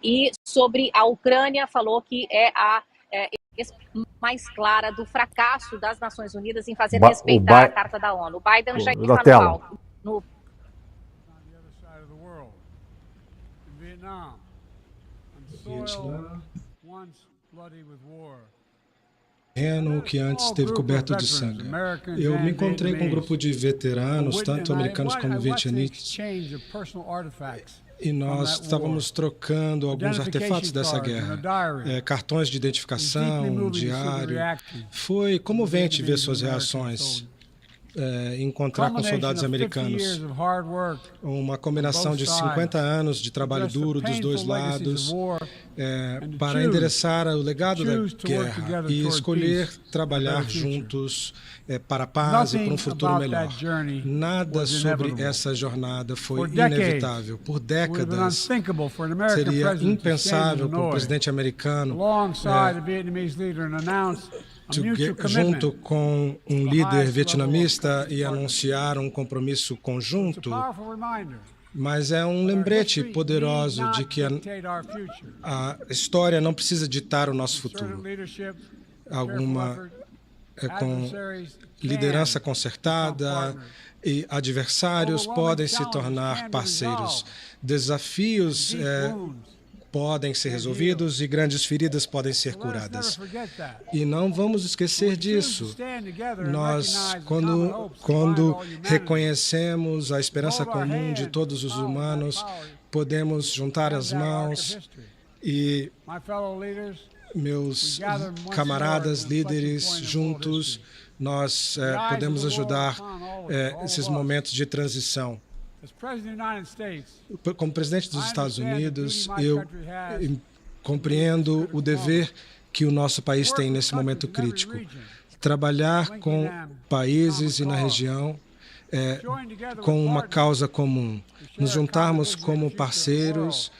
e sobre a Ucrânia falou que é a mais clara do fracasso das Nações Unidas em fazer respeitar a Carta da ONU. O Biden já está no palco. Que antes esteve coberto de sangue. Eu me encontrei com um grupo de veteranos, tanto americanos como vietnamitas, e nós estávamos trocando alguns artefatos dessa guerra, cartões de identificação, um diário. Foi comovente ver suas reações, encontrar com soldados americanos. Uma combinação de 50 anos de trabalho duro dos dois lados para endereçar o legado da guerra e escolher trabalhar juntos para a paz e para um futuro melhor. Nada sobre essa jornada foi inevitável. Por décadas, seria impensável para o presidente americano junto com um líder vietnamita e anunciar um compromisso conjunto, mas é um lembrete poderoso de que a história não precisa ditar o nosso futuro. Com liderança concertada e adversários podem se tornar parceiros. Desafios podem ser resolvidos e grandes feridas podem ser curadas. E não vamos esquecer disso. Nós, quando reconhecemos a esperança comum de todos os humanos, podemos juntar as mãos e meus camaradas, líderes, juntos, nós podemos ajudar esses momentos de transição. Como presidente dos Estados Unidos, eu compreendo o dever que o nosso país tem nesse momento crítico. Trabalhar com países e na região com uma causa comum. Nos juntarmos como parceiros,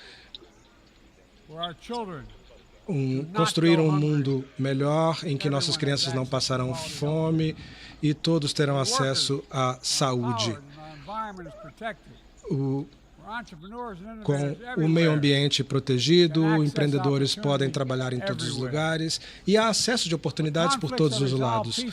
construir um mundo melhor em que nossas crianças não passarão fome e todos terão acesso à saúde. Com o meio ambiente protegido, empreendedores podem trabalhar em todos os lugares e há acesso de oportunidades por todos os lados.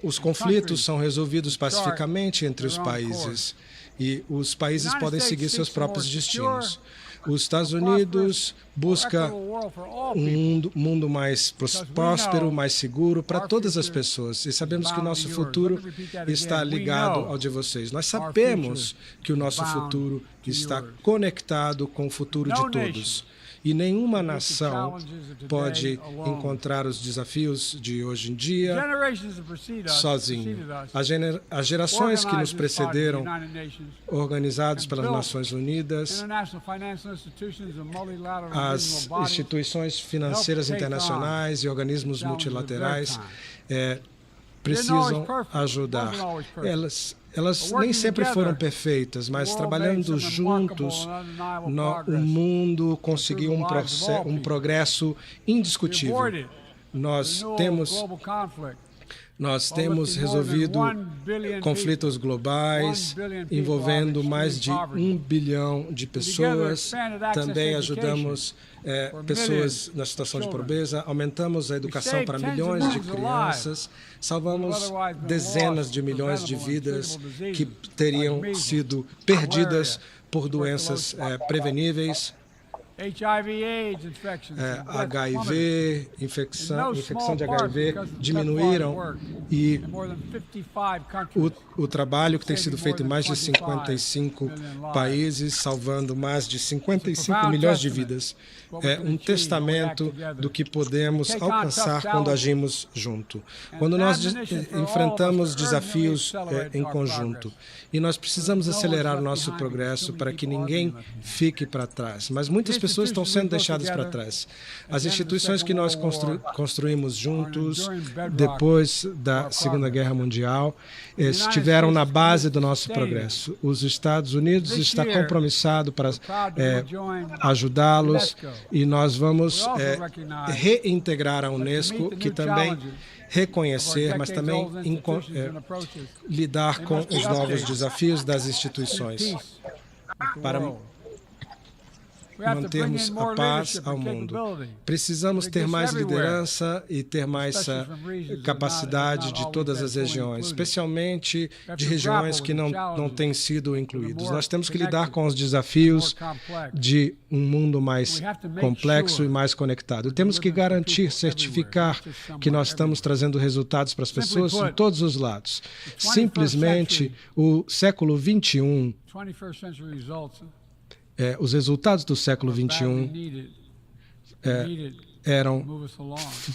Os conflitos são resolvidos pacificamente entre os países e os países podem seguir seus próprios destinos. Os Estados Unidos busca um mundo mais próspero, mais seguro para todas as pessoas. E sabemos que o nosso futuro está ligado ao de vocês. Nós sabemos que o nosso futuro está conectado com o futuro de todos. E nenhuma nação pode encontrar os desafios de hoje em dia sozinho. As gerações que nos precederam, organizados pelas Nações Unidas, as instituições financeiras internacionais e organismos multilaterais precisam ajudar. Elas nem sempre foram perfeitas, mas trabalhando juntos, o mundo conseguiu um progresso indiscutível. Nós temos resolvido conflitos globais envolvendo mais de 1 bilhão de pessoas. Também ajudamos pessoas na situação de pobreza, aumentamos a educação para milhões de crianças, salvamos dezenas de milhões de vidas que teriam sido perdidas por doenças preveníveis. HIV, infecção de HIV diminuíram e o trabalho que tem sido feito em mais de 55 países, salvando mais de 55 milhões de vidas, é um testamento do que podemos alcançar quando agimos junto. Quando nós enfrentamos desafios em conjunto. E nós precisamos acelerar o nosso progresso para que ninguém fique para trás. Mas muitas pessoas estão sendo deixadas para trás. As instituições que nós construímos juntos, depois da Segunda Guerra Mundial, estiveram na base do nosso progresso. Os Estados Unidos está compromissado para ajudá-los e nós vamos reintegrar a Unesco, que também reconhecer, mas também lidar com os novos desafios das instituições. mantermos a paz ao mundo. Precisamos ter mais liderança e ter mais capacidade de todas as regiões, especialmente de regiões que não têm sido incluídas. Nós temos que lidar com os desafios de um mundo mais complexo e mais conectado. Temos que garantir, certificar que nós estamos trazendo resultados para as pessoas em todos os lados. Simplesmente, o século XXI, os resultados do século XXI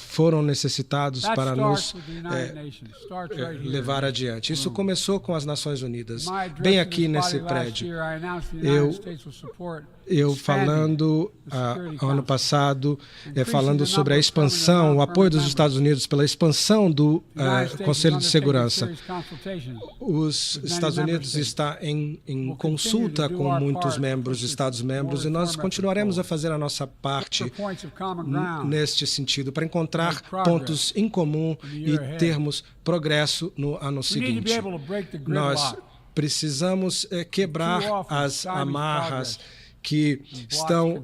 foram necessitados para nos levar adiante. Isso começou com as Nações Unidas. Bem aqui nesse prédio, eu falando ano passado, falando sobre a expansão, o apoio dos Estados Unidos pela expansão do Conselho de Segurança. Os Estados Unidos estão em consulta com muitos membros, Estados-membros, e nós continuaremos a fazer a nossa parte neste sentido, para encontrar pontos em comum e termos progresso no ano seguinte. Nós precisamos quebrar as amarras que estão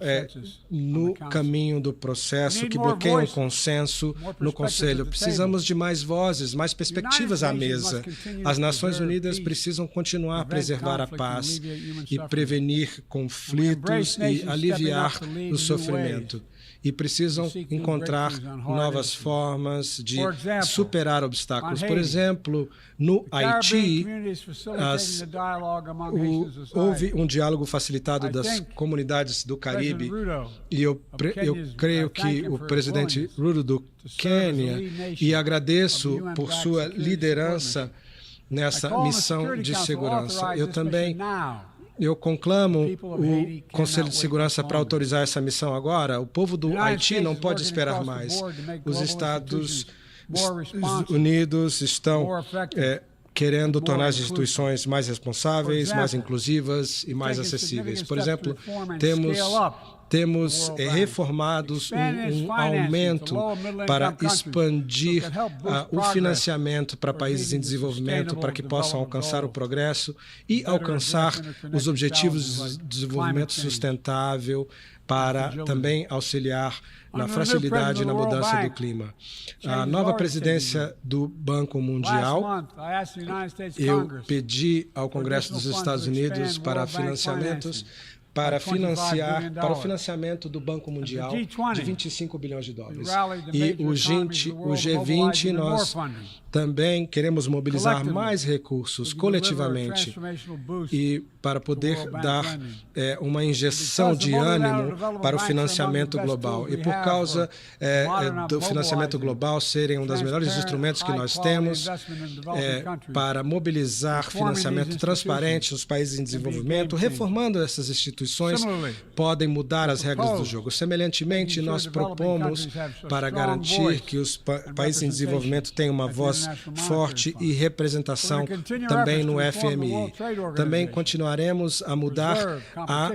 no caminho do processo, que bloqueiam o consenso no Conselho. Precisamos de mais vozes, mais perspectivas à mesa. As Nações Unidas precisam continuar a preservar a paz e prevenir conflitos e aliviar o sofrimento. E precisam encontrar novas formas de superar obstáculos. Por exemplo, no Haiti, houve um diálogo facilitado das comunidades do Caribe, e eu creio que o presidente Ruto do Quênia, e agradeço por sua liderança nessa missão de segurança. Eu conclamo o Conselho de Segurança para autorizar essa missão agora. O povo do Haiti não pode esperar mais. Os Estados Unidos estão querendo tornar as instituições mais responsáveis, mais inclusivas e mais acessíveis. Por exemplo, temos reformados um aumento para expandir o financiamento para países em desenvolvimento, para que possam alcançar o progresso e alcançar os objetivos de desenvolvimento sustentável, para também auxiliar na fragilidade e na mudança do clima. A nova presidência do Banco Mundial, eu pedi ao Congresso dos Estados Unidos para financiamentos para o financiamento do Banco Mundial de 25 bilhões de dólares. E o G20, nós também queremos mobilizar mais recursos coletivamente e para poder dar uma injeção de ânimo para o financiamento global. E por causa do financiamento global serem um dos melhores instrumentos que nós temos para mobilizar financiamento transparente nos países em desenvolvimento, reformando essas instituições, podem mudar as regras do jogo. Semelhantemente, nós propomos para garantir que os países em desenvolvimento tenham uma voz forte e representação também no FMI. Também continuaremos a mudar a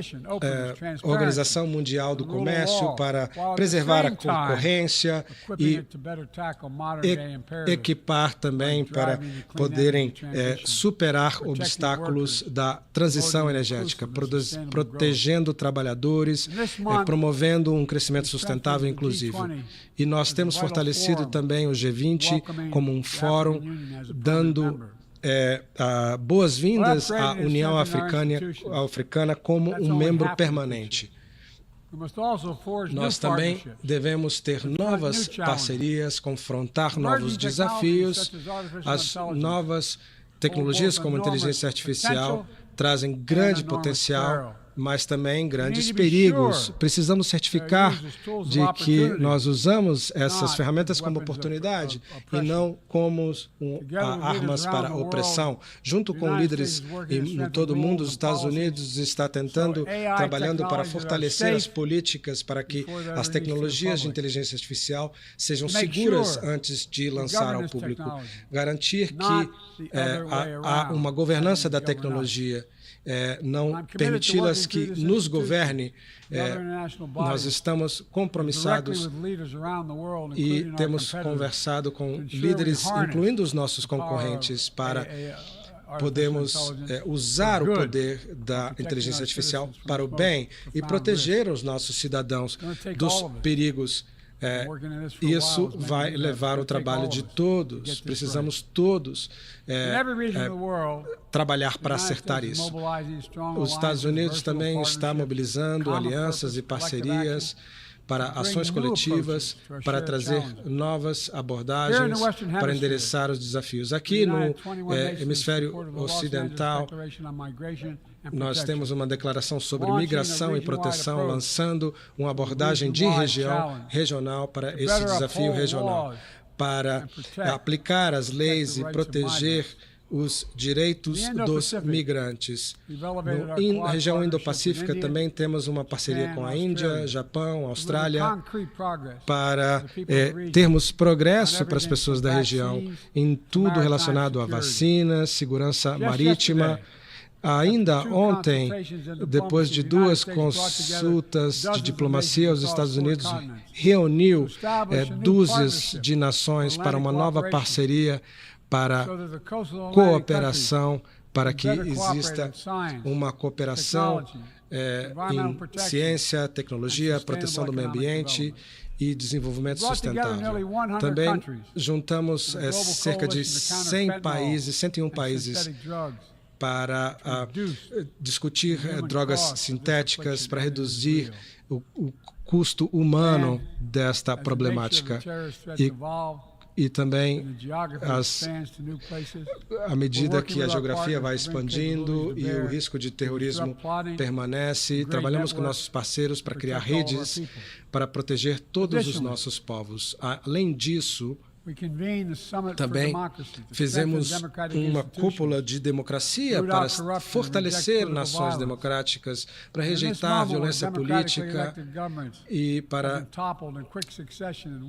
Organização Mundial do Comércio para preservar a concorrência e equipar também para poderem superar obstáculos da transição energética, protegendo trabalhadores, promovendo um crescimento sustentável inclusivo. E nós temos fortalecido também o G20 como um fórum, dando boas-vindas à União Africana como um membro permanente. Nós também devemos ter novas parcerias, confrontar novos desafios. As novas tecnologias como inteligência artificial trazem grande potencial, mas também grandes perigos. Precisamos certificar de que nós usamos essas ferramentas como oportunidade e não como armas para opressão. Junto com líderes em todo o mundo, os Estados Unidos está trabalhando para fortalecer as políticas para que as tecnologias de inteligência artificial sejam seguras antes de lançar ao público. Garantir que há uma governança da tecnologia, não permiti-las que nos governe. Nós estamos compromissados e temos conversado com líderes, incluindo os nossos concorrentes, para podemos usar o poder da inteligência artificial para o bem e proteger os nossos cidadãos dos perigos. Isso vai levar o trabalho de todos. Precisamos todos trabalhar para acertar isso. Os Estados Unidos também está mobilizando alianças e parcerias para ações coletivas, para trazer novas abordagens, para endereçar os desafios. Aqui no hemisfério ocidental, nós temos uma declaração sobre migração e proteção, lançando uma abordagem de regional para esse desafio regional, para aplicar as leis e proteger os direitos dos migrantes. Na região Indo-Pacífica também temos uma parceria com a Índia, Japão, Austrália, para termos progresso para as pessoas da região em tudo relacionado a vacinas, segurança marítima. Ainda ontem, depois de 2 consultas de diplomacia, os Estados Unidos reuniu dúzias de nações para uma nova parceria para cooperação, para que exista uma cooperação em ciência, tecnologia, proteção do meio ambiente e desenvolvimento sustentável. Também juntamos cerca de 100 países, 101 países, para discutir drogas sintéticas, para reduzir o custo humano desta problemática. E também, à medida que a geografia vai expandindo e o risco de terrorismo permanece, trabalhamos com nossos parceiros para criar redes para proteger todos os nossos povos. Além disso, também fizemos uma cúpula de democracia para fortalecer nações democráticas, para rejeitar a violência política e para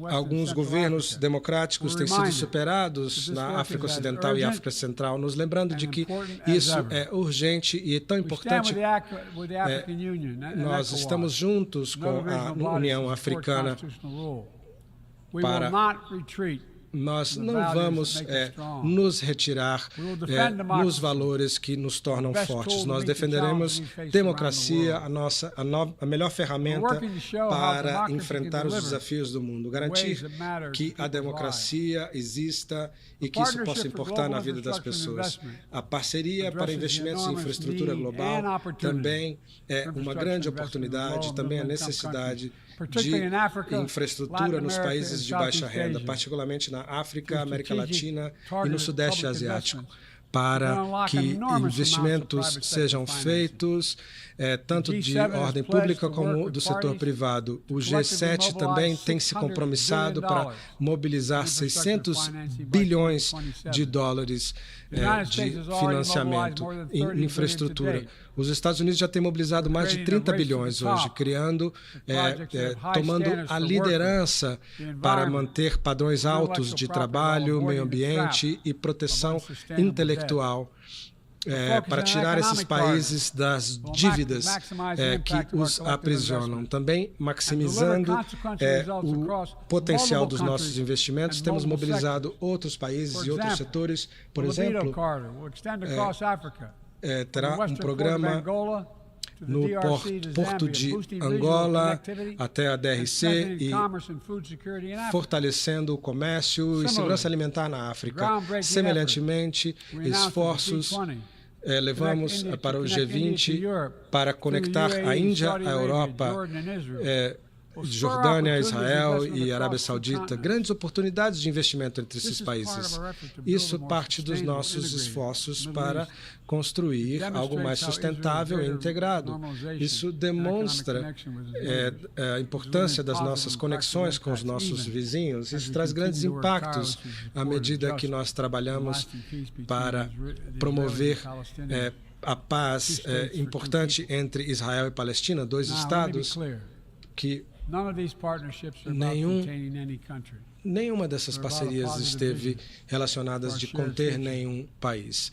alguns governos democráticos têm sido superados na África Ocidental e África Central, nos lembrando de que isso é urgente e é tão importante. Nós estamos juntos com a União Africana para... Nós não vamos nos retirar nos valores que nos tornam fortes. Nós defenderemos democracia, a melhor ferramenta para enfrentar os desafios do mundo. Garantir que a democracia exista e que isso possa importar na vida das pessoas. A parceria para investimentos em infraestrutura global também é uma grande oportunidade, também a necessidade de infraestrutura nos países de baixa renda, particularmente na África, América Latina e no Sudeste Asiático, para que investimentos sejam feitos, tanto de ordem pública como do setor privado. O G7 também tem se compromissado para mobilizar 600 bilhões de dólares de financiamento em infraestrutura. Os Estados Unidos já têm mobilizado mais de 30 bilhões hoje, tomando a liderança para manter padrões altos de trabalho, meio ambiente e proteção intelectual, para tirar esses países das dívidas que os aprisionam. Também maximizando o potencial dos nossos investimentos, temos mobilizado outros países e outros setores. Por exemplo, terá um programa no porto de Angola até a DRC e fortalecendo o comércio e segurança alimentar na África. Semelhantemente, esforços levamos para o G20 para conectar a Índia, a Europa, Jordânia, Israel e Arábia Saudita, grandes oportunidades de investimento entre esses países. Isso parte dos nossos esforços para construir algo mais sustentável e integrado. Isso demonstra a importância das nossas conexões com os nossos vizinhos. Isso traz grandes impactos à medida que nós trabalhamos para promover a paz importante entre Israel e Palestina, dois estados que nenhuma dessas parcerias esteve relacionadas de conter nenhum país.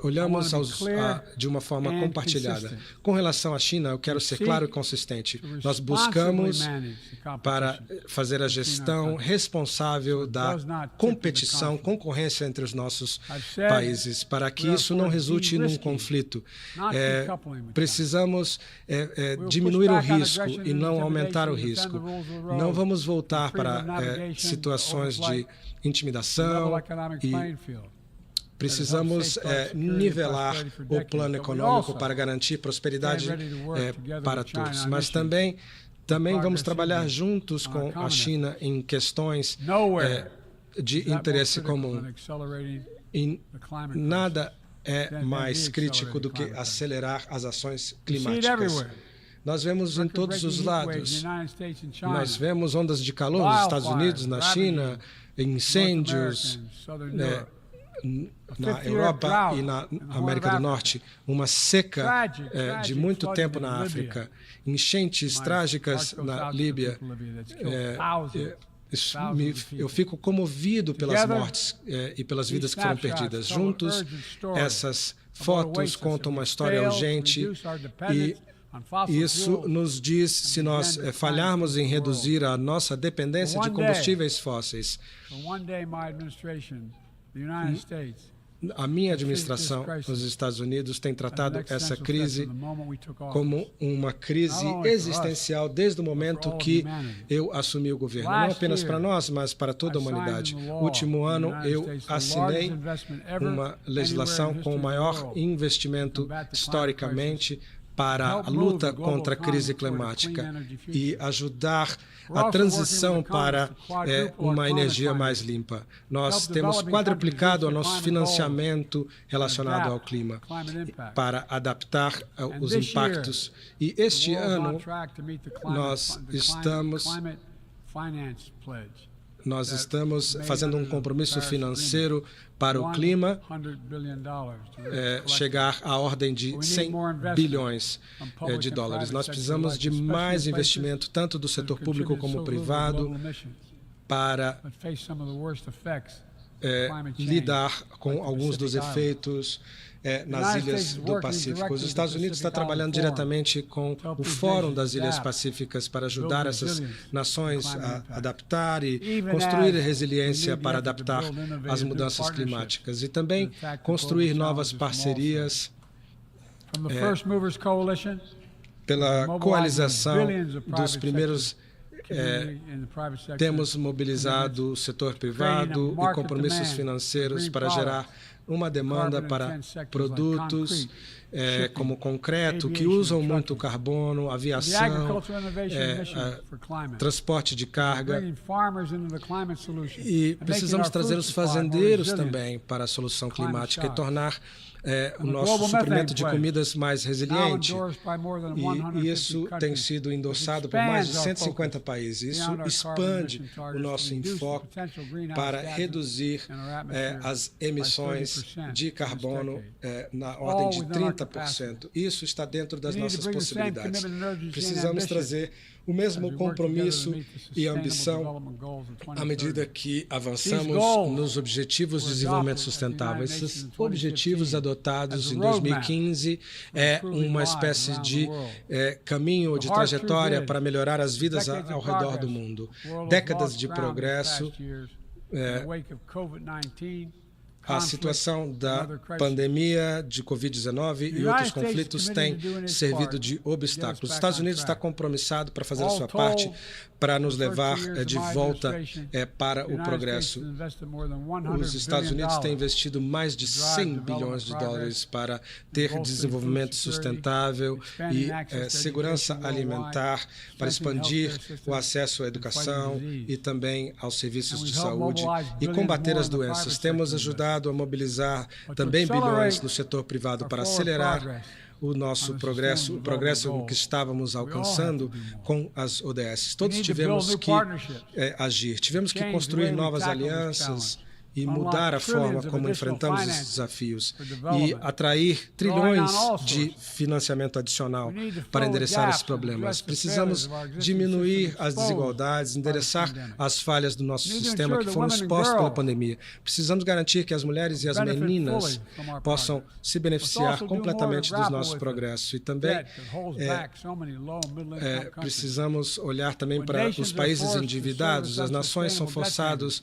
olhamos de uma forma compartilhada. Com relação à China, eu quero ser claro e consistente. Nós buscamos para fazer a gestão responsável da competição, concorrência entre os nossos países, para que isso não resulte num conflito. Precisamos diminuir o risco e não aumentar o risco. Não vamos voltar para situações de intimidação e precisamos nivelar o plano econômico para garantir prosperidade para todos. Mas também vamos trabalhar juntos com a China em questões de interesse comum. E nada é mais crítico do que acelerar as ações climáticas. Nós vemos em todos os lados. Nós vemos ondas de calor nos Estados Unidos, na China, incêndios na Europa e na América do Norte, uma seca de muito tempo na África, enchentes trágicas na Líbia. Eu fico comovido pelas mortes e pelas vidas que foram perdidas. Juntos, essas fotos contam uma história urgente e isso nos diz se nós falharmos em reduzir a nossa dependência de combustíveis fósseis. A minha administração nos Estados Unidos tem tratado essa crise como uma crise existencial desde o momento que eu assumi o governo. Não apenas para nós, mas para toda a humanidade. No último ano, eu assinei uma legislação com o maior investimento historicamente para a luta contra a crise climática e ajudar a transição para uma energia mais limpa. Nós temos quadruplicado o nosso financiamento relacionado ao clima para adaptar os impactos. E este ano nós estamos fazendo um compromisso financeiro para o clima chegar à ordem de 100 bilhões de dólares. Nós precisamos de mais investimento, tanto do setor público como privado, para lidar com alguns dos efeitos nas ilhas do Pacífico. Os Estados Unidos estão trabalhando diretamente com o Fórum das Ilhas Pacíficas para ajudar essas nações a adaptar e construir resiliência para adaptar às mudanças climáticas e também construir novas parcerias pela coalização dos primeiros. Temos mobilizado o setor privado e compromissos financeiros para gerar uma demanda para produtos como concreto, que usam muito carbono, aviação, transporte de carga. E precisamos trazer os fazendeiros também para a solução climática e tornar o nosso suprimento de comidas mais resiliente. E isso tem sido endossado por mais de 150 países. Isso expande o nosso enfoque para reduzir as emissões de carbono na ordem de 30%. Isso está dentro das nossas possibilidades. Precisamos trazer o mesmo compromisso e ambição à medida que avançamos nos Objetivos de Desenvolvimento Sustentável. Esses objetivos adotados em 2015 é uma espécie de caminho, de trajetória para melhorar as vidas ao redor do mundo. Décadas de progresso. A situação da pandemia de Covid-19 e outros conflitos tem servido de obstáculo. Os Estados Unidos está compromissado para fazer a sua parte para nos levar de volta para o progresso. Os Estados Unidos têm investido mais de 100 bilhões de dólares para ter desenvolvimento sustentável e segurança alimentar, para expandir o acesso à educação e também aos serviços de saúde e combater as doenças. Temos ajudado a mobilizar também bilhões no setor privado para acelerar o nosso progresso, o progresso que estávamos alcançando com as ODS. Todos tivemos que agir, tivemos que construir novas alianças e mudar a forma como enfrentamos os desafios e atrair trilhões de financiamento adicional para endereçar esses problemas. Precisamos diminuir as desigualdades, endereçar as falhas do nosso sistema que foram expostas pela pandemia. Precisamos garantir que as mulheres e as meninas possam se beneficiar completamente dos nossos progressos. E também precisamos olhar também para os países endividados. As nações são forçadas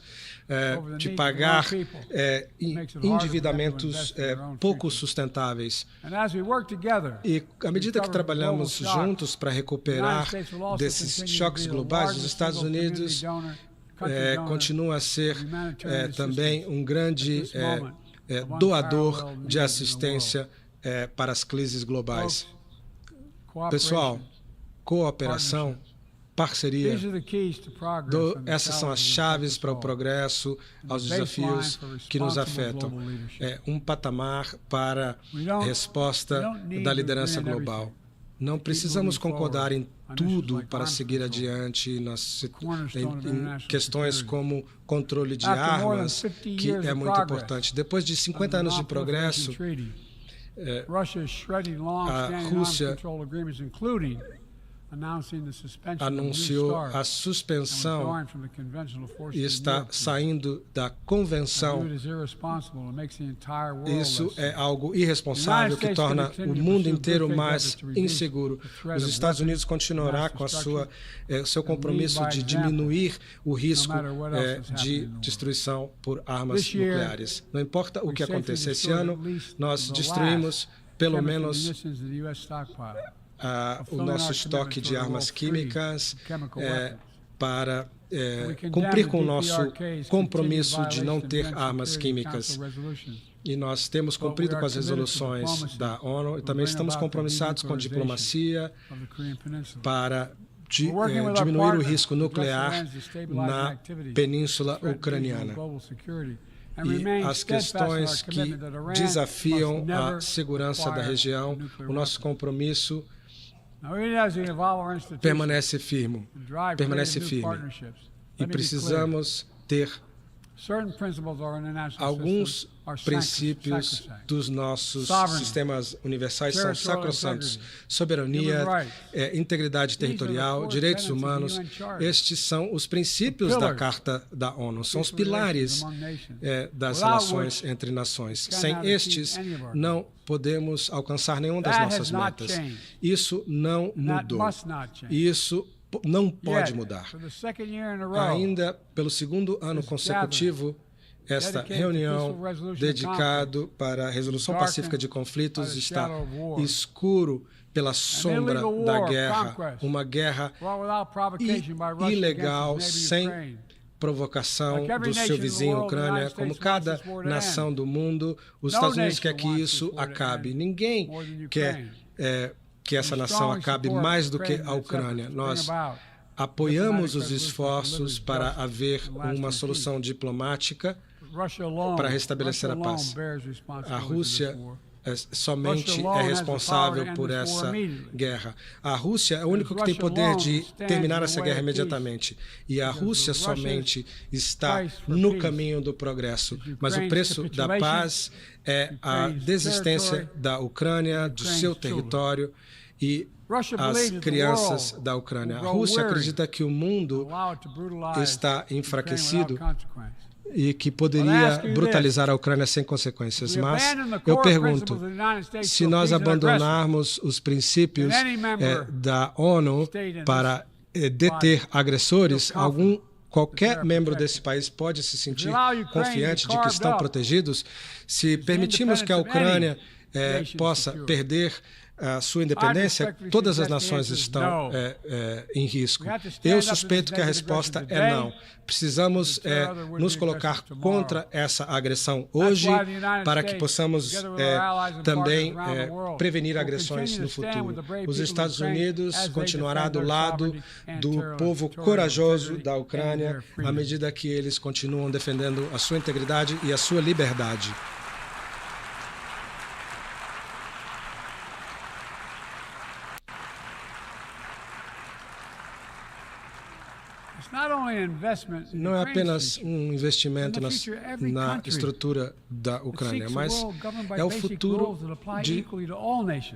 de pagar endividamentos pouco sustentáveis. E à medida que trabalhamos juntos para recuperar desses choques globais, os Estados Unidos continua a ser também um grande doador de assistência para as crises globais. Pessoal, cooperação, parceria, essas são as chaves para o progresso, aos desafios que nos afetam. Um patamar para a resposta da liderança global. Não precisamos concordar em tudo para seguir adiante em questões como controle de armas, que é muito importante. Depois de 50 anos de progresso, a Rússia anunciou a suspensão e está saindo da convenção. Isso é algo irresponsável que torna o mundo inteiro mais inseguro. Os Estados Unidos continuará com seu compromisso de diminuir o risco de destruição por armas nucleares. Não importa o que aconteça esse ano, nós destruímos pelo menos o nosso estoque de armas químicas para cumprir com o nosso compromisso de não ter armas químicas. E nós temos cumprido com as resoluções da ONU e também estamos compromissados com a diplomacia para diminuir o risco nuclear na Península Ucraniana. E as questões que desafiam a segurança da região, o nosso compromisso permanece firme. E precisamos ter alguns princípios dos nossos sistemas universais são sacrossantos. Soberania, integridade territorial, direitos humanos. Estes são os princípios da Carta da ONU. São os pilares das relações entre nações. Sem estes, não podemos alcançar nenhuma das nossas metas. Isso não mudou. Isso não pode mudar. Ainda pelo segundo ano consecutivo, esta reunião dedicada para a resolução pacífica de conflitos está escuro pela sombra da guerra, uma guerra ilegal, sem provocação do seu vizinho Ucrânia, como cada nação do mundo. Os Estados Unidos quer que isso acabe. Ninguém quer que essa nação acabe mais do que a Ucrânia. Nós apoiamos os esforços para haver uma solução diplomática para restabelecer a paz. A Rússia somente é responsável por essa guerra. A Rússia é o único que tem poder de terminar essa guerra imediatamente. E a Rússia somente está no caminho do progresso. Mas o preço da paz é a desistência da Ucrânia, do seu território e as crianças da Ucrânia. A Rússia acredita que o mundo está enfraquecido e que poderia brutalizar a Ucrânia sem consequências. Mas eu pergunto, se nós abandonarmos os princípios da ONU para deter agressores, qualquer membro desse país pode se sentir confiante de que estão protegidos? Se permitirmos que a Ucrânia possa perder a sua independência, todas as nações estão em risco. Eu suspeito que a resposta é não. Precisamos nos colocar contra essa agressão hoje para que possamos também prevenir agressões no futuro. Os Estados Unidos continuará do lado do povo corajoso da Ucrânia à medida que eles continuam defendendo a sua integridade e a sua liberdade. não é apenas um investimento na estrutura da Ucrânia, mas é o futuro de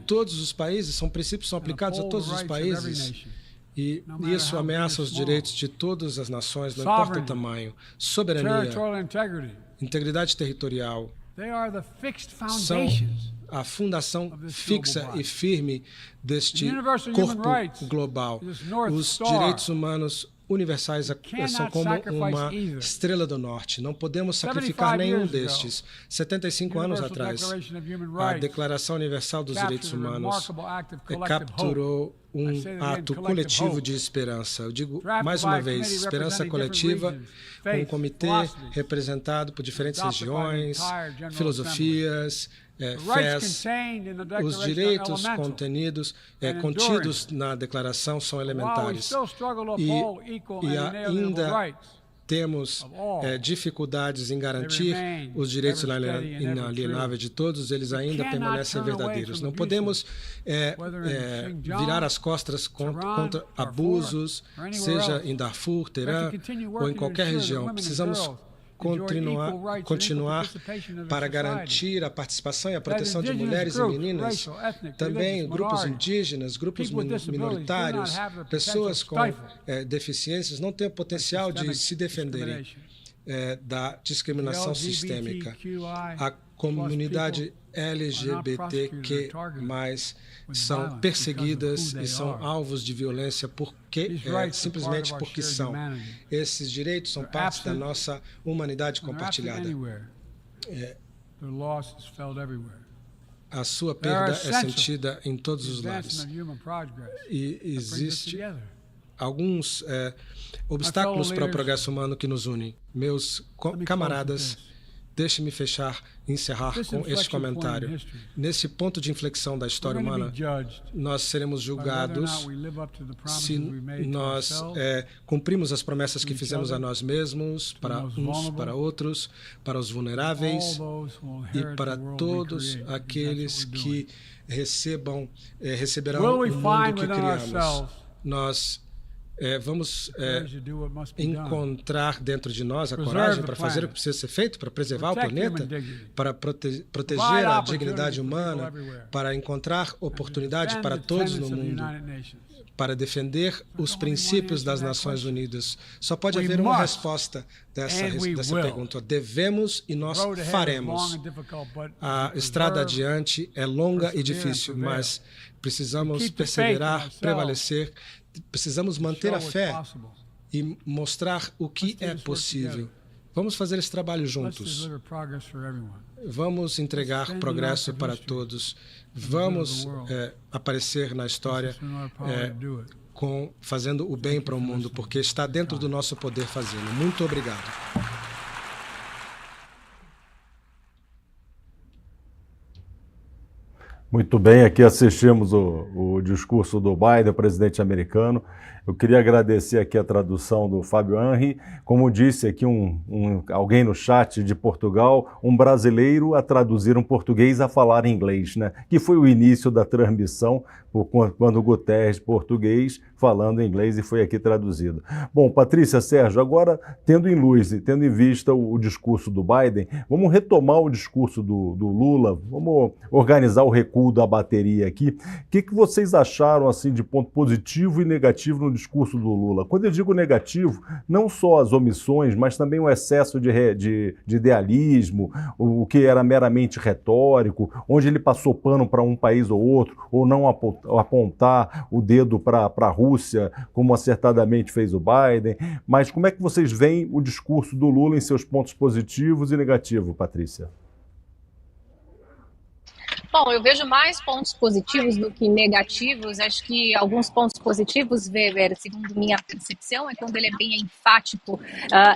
todos os países, são princípios que são aplicados a todos os países, e isso ameaça os direitos de todas as nações, não importa o tamanho. Soberania, integridade territorial, são a fundação fixa e firme deste corpo global. Os direitos humanos universais são como uma estrela do norte. Não podemos sacrificar nenhum destes. 75 anos atrás, a Declaração Universal dos Direitos Humanos capturou um ato coletivo de esperança. Eu digo mais uma vez, esperança coletiva, com um comitê representado por diferentes regiões, filosofias, fés. Os direitos contidos na declaração são elementares. E ainda temos dificuldades em garantir os direitos inalienáveis de todos, eles ainda permanecem verdadeiros. Não podemos virar as costas contra abusos, seja em Darfur, Teherã ou em qualquer região. Precisamos continuar para garantir a participação e a proteção de mulheres e meninas, também grupos indígenas, grupos minoritários, pessoas com deficiências não têm o potencial de se defenderem da discriminação sistêmica. A comunidade LGBTQ+, são perseguidas e são alvos de violência simplesmente porque são. Esses direitos são parte da nossa humanidade compartilhada. A sua perda é sentida em todos os lados. E existe alguns obstáculos para o progresso humano que nos unem. Meus camaradas, deixe-me encerrar com este comentário. Nesse ponto de inflexão da história humana, nós seremos julgados se nós cumprimos as promessas que fizemos a nós mesmos, para uns, para outros, para os vulneráveis e para todos aqueles que receberão o mundo que criamos. Nós vamos encontrar dentro de nós a coragem para fazer o que precisa ser feito, para preservar o planeta, para proteger a dignidade humana, para encontrar oportunidade para todos no mundo, para defender os princípios das Nações Unidas. Só pode haver uma resposta dessa pergunta. Devemos e nós faremos. A estrada adiante é longa e difícil, mas precisamos perseverar, prevalecer. Precisamos manter a fé e mostrar o que é possível. Vamos fazer esse trabalho juntos. Vamos entregar progresso para todos. Vamos aparecer na história fazendo o bem para o mundo, porque está dentro do nosso poder fazê-lo. Muito obrigado. Muito bem, aqui assistimos o discurso do Biden, presidente americano. Eu queria agradecer aqui a tradução do Fábio Henry. Como disse aqui alguém no chat de Portugal, um brasileiro a traduzir um português a falar inglês, né? Que foi o início da transmissão, quando o Guterres, português, falando inglês, e foi aqui traduzido. Bom, Patrícia, Sérgio, agora, tendo em luz e tendo em vista o discurso do Biden, vamos retomar o discurso do Lula, vamos organizar o recuo da bateria aqui. O que vocês acharam assim, de ponto positivo e negativo no discurso do Lula? Quando eu digo negativo, não só as omissões, mas também o excesso de idealismo, o que era meramente retórico, onde ele passou pano para um país ou outro, ou não apontar o dedo para a Rússia, como acertadamente fez o Biden. Mas como é que vocês veem o discurso do Lula em seus pontos positivos e negativos, Patrícia? Bom, eu vejo mais pontos positivos do que negativos. Acho que alguns pontos positivos, Weber, segundo minha percepção, é quando ele é bem enfático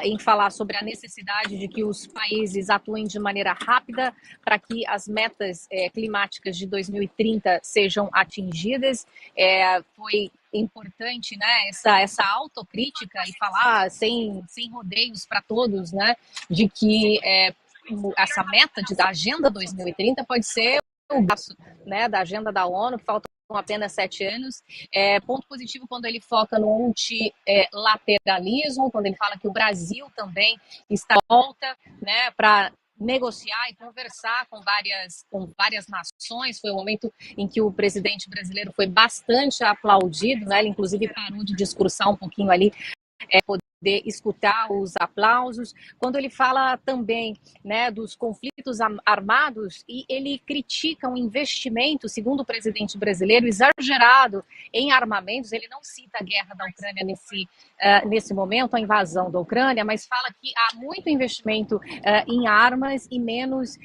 em falar sobre a necessidade de que os países atuem de maneira rápida para que as metas climáticas de 2030 sejam atingidas. Foi importante, né, essa autocrítica e falar sem rodeios para todos, né, de que essa meta da Agenda 2030 pode ser o braço, né, da agenda da ONU, que faltam com apenas 7 anos. Ponto positivo quando ele foca no multilateralismo, quando ele fala que o Brasil também está à volta, né, para negociar e conversar com várias nações. Foi o momento em que o presidente brasileiro foi bastante aplaudido, né? Ele inclusive parou de discursar um pouquinho ali, poder escutar os aplausos. Quando ele fala também, né, dos conflitos armados, e ele critica um investimento, segundo o presidente brasileiro, exagerado em armamentos. Ele não cita a guerra da Ucrânia nesse momento, a invasão da Ucrânia, mas fala que há muito investimento em armas e menos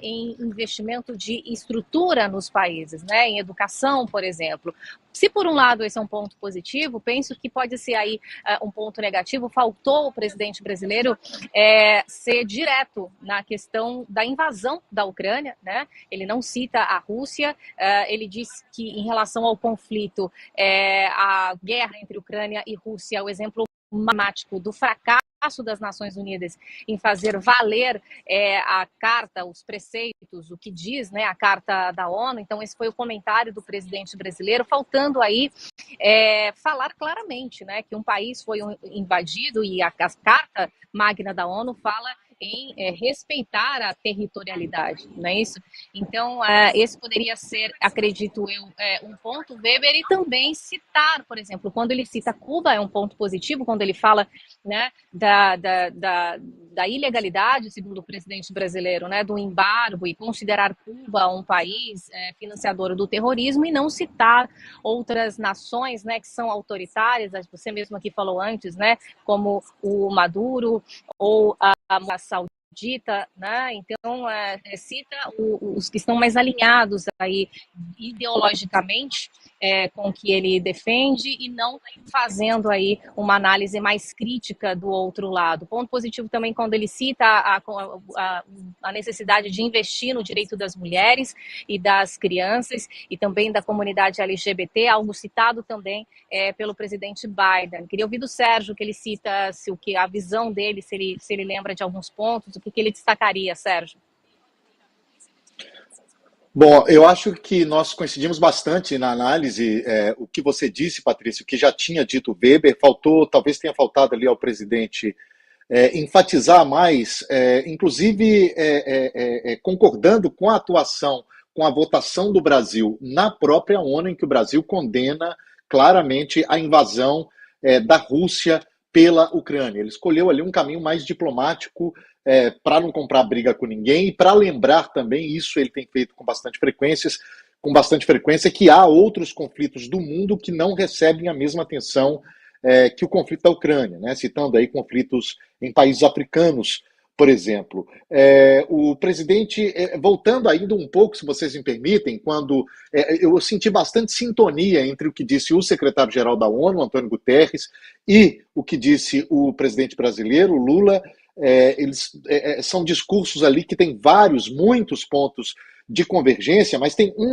em investimento de estrutura nos países, né, em educação, por exemplo. Se por um lado esse é um ponto positivo, penso que pode ser aí um ponto negativo. Faltou o presidente brasileiro ser direto na questão da invasão da Ucrânia, né? Ele não cita a Rússia, ele diz que em relação ao conflito, a guerra entre Ucrânia e Rússia é o exemplo emblemático do fracasso das Nações Unidas em fazer valer a carta, os preceitos, o que diz, né, a carta da ONU. Então esse foi o comentário do presidente brasileiro, faltando aí falar claramente, né, que um país foi invadido e a carta magna da ONU fala em respeitar a territorialidade, não é isso? Então, esse poderia ser, acredito eu, um ponto, Weber, e também citar, por exemplo, quando ele cita Cuba, é um ponto positivo, quando ele fala, né, da ilegalidade, segundo o presidente brasileiro, né, do embargo, e considerar Cuba um país financiador do terrorismo, e não citar outras nações, né, que são autoritárias. Você mesmo aqui falou antes, né, como o Maduro ou a Saudita, né? Então cita os que estão mais alinhados aí ideologicamente com o que ele defende, e não fazendo aí uma análise mais crítica do outro lado. Ponto positivo também quando ele cita a necessidade de investir no direito das mulheres e das crianças, e também da comunidade LGBT, algo citado também pelo presidente Biden. Queria ouvir do Sérgio, que ele cita a visão dele, se ele lembra de alguns pontos, o que ele destacaria, Sérgio? Bom, eu acho que nós coincidimos bastante na análise. O que você disse, Patrícia, o que já tinha dito Weber, talvez tenha faltado ali ao presidente enfatizar mais, inclusive concordando com a atuação, com a votação do Brasil na própria ONU, em que o Brasil condena claramente a invasão da Rússia pela Ucrânia. Ele escolheu ali um caminho mais diplomático, para não comprar briga com ninguém, e para lembrar também, isso ele tem feito com bastante frequência, que há outros conflitos do mundo que não recebem a mesma atenção que o conflito da Ucrânia, né? Citando aí conflitos em países africanos, por exemplo. O presidente, voltando ainda um pouco, se vocês me permitem, quando eu senti bastante sintonia entre o que disse o secretário-geral da ONU, Antônio Guterres, e o que disse o presidente brasileiro, Lula. Eles são discursos ali que tem muitos pontos de convergência, mas tem um